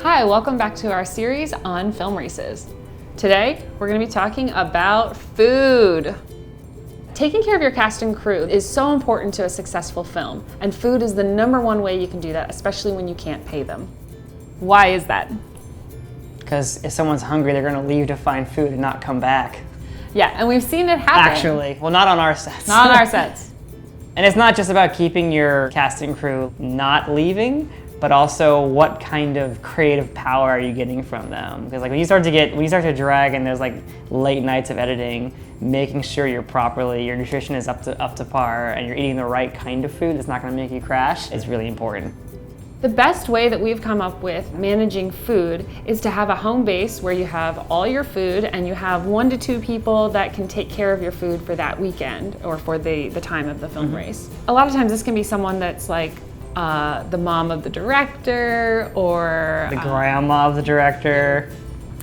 Hi, welcome back to our series on film races. Today, we're going to be talking about food. Taking care of your cast and crew is so important to a successful film, and food is the #1 way you can do that, especially when you can't pay them. Why is that? Because if someone's hungry, they're going to leave to find food and not come back. Yeah, and we've seen it happen. Actually, well, not on our sets. Not on our sets. And it's not just about keeping your cast and crew not leaving, but also what kind of creative power are you getting from them? Because like when you start to drag and there's like late nights of editing, making sure your nutrition is up to par and you're eating the right kind of food that's not going to make you crash is really important. The best way that we've come up with managing food is to have a home base where you have all your food and you have 1 to 2 people that can take care of your food for that weekend or for the time of the film race. A lot of times this can be someone that's like the mom of the director or the grandma of the director,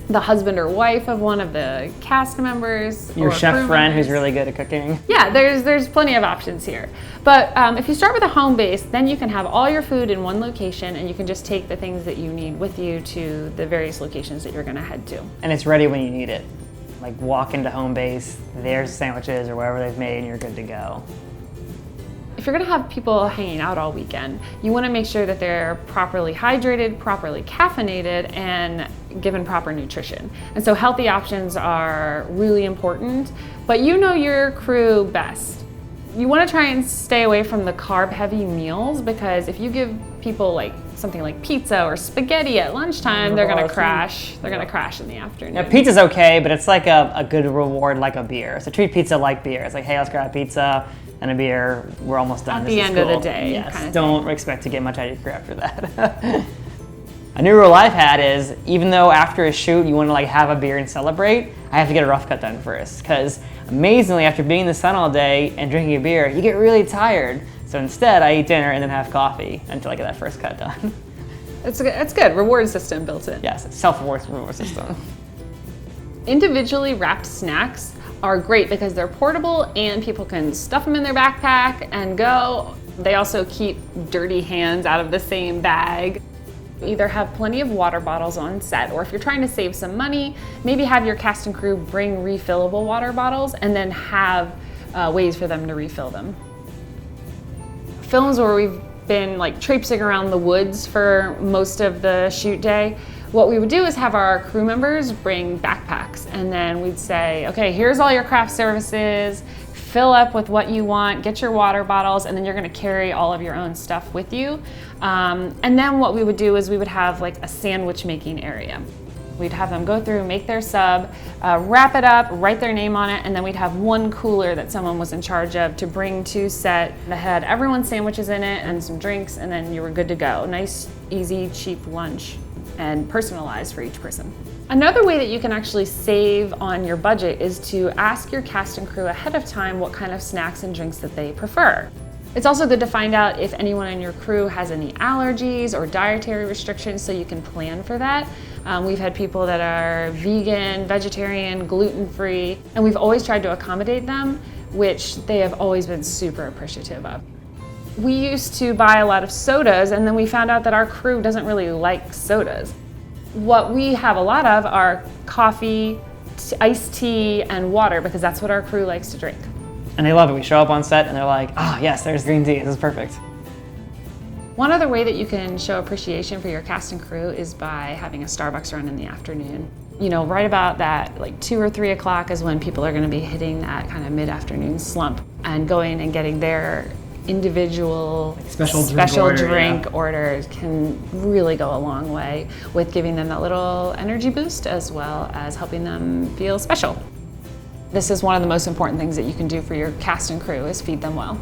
the husband or wife of one of the cast members, your or chef friend who's really good at cooking. Yeah, there's plenty of options here. But if you start with a home base, then you can have all your food in one location and you can just take the things that you need with you to the various locations that you're going to head to. And it's ready when you need it. Like walk into home base, there's sandwiches or whatever they've made and you're good to go. If you're going to have people hanging out all weekend, you want to make sure that they're properly hydrated, properly caffeinated, and given proper nutrition. And so healthy options are really important, but you know your crew best. You want to try and stay away from the carb-heavy meals because if you give people like something like pizza or spaghetti at lunchtime, they're going to crash. They're going to crash in the afternoon. Yeah, pizza's okay, but it's like a good reward like a beer. So treat pizza like beer. It's like, hey, let's grab pizza and a beer. We're almost done. At the end of the day. Yes, kind of don't expect to get much out of your crew after that. A new rule I've had is, even though after a shoot you want to like have a beer and celebrate, I have to get a rough cut done first. Because amazingly, after being in the sun all day and drinking a beer, you get really tired. So instead, I eat dinner and then have coffee until I get that first cut done. It's good. Reward system built in. Yes, it's self-reward system. Individually wrapped snacks are great because they're portable and people can stuff them in their backpack and go. They also keep dirty hands out of the same bag. Either have plenty of water bottles on set, or if you're trying to save some money, maybe have your cast and crew bring refillable water bottles and then have ways for them to refill them. Films where we've been like traipsing around the woods for most of the shoot day, what we would do is have our crew members bring backpacks and then we'd say, okay, here's all your craft services, fill up with what you want, get your water bottles, and then you're gonna carry all of your own stuff with you. And then what we would do is we would have like a sandwich making area. We'd have them go through, make their sub, wrap it up, write their name on it, and then we'd have one cooler that someone was in charge of to bring to set that had everyone's sandwiches in it and some drinks, and then you were good to go. Nice, easy, cheap lunch and personalized for each person. Another way that you can actually save on your budget is to ask your cast and crew ahead of time what kind of snacks and drinks that they prefer. It's also good to find out if anyone in your crew has any allergies or dietary restrictions so you can plan for that. We've had people that are vegan, vegetarian, gluten-free, and we've always tried to accommodate them, which they have always been super appreciative of. We used to buy a lot of sodas and then we found out that our crew doesn't really like sodas. What we have a lot of are coffee, iced tea, and water because that's what our crew likes to drink. And they love it. We show up on set and they're like, oh yes, there's green tea, this is perfect. One other way that you can show appreciation for your cast and crew is by having a Starbucks run in the afternoon. You know, right about that, like 2 or 3 o'clock is when people are gonna be hitting that kind of mid-afternoon slump and going and getting their individual special drink orders can really go a long way with giving them that little energy boost as well as helping them feel special. This is one of the most important things that you can do for your cast and crew is feed them well.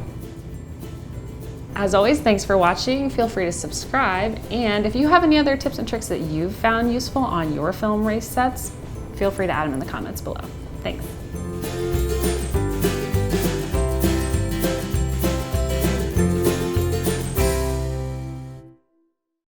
As always, thanks for watching. Feel free to subscribe. And if you have any other tips and tricks that you've found useful on your film race sets, feel free to add them in the comments below. Thanks.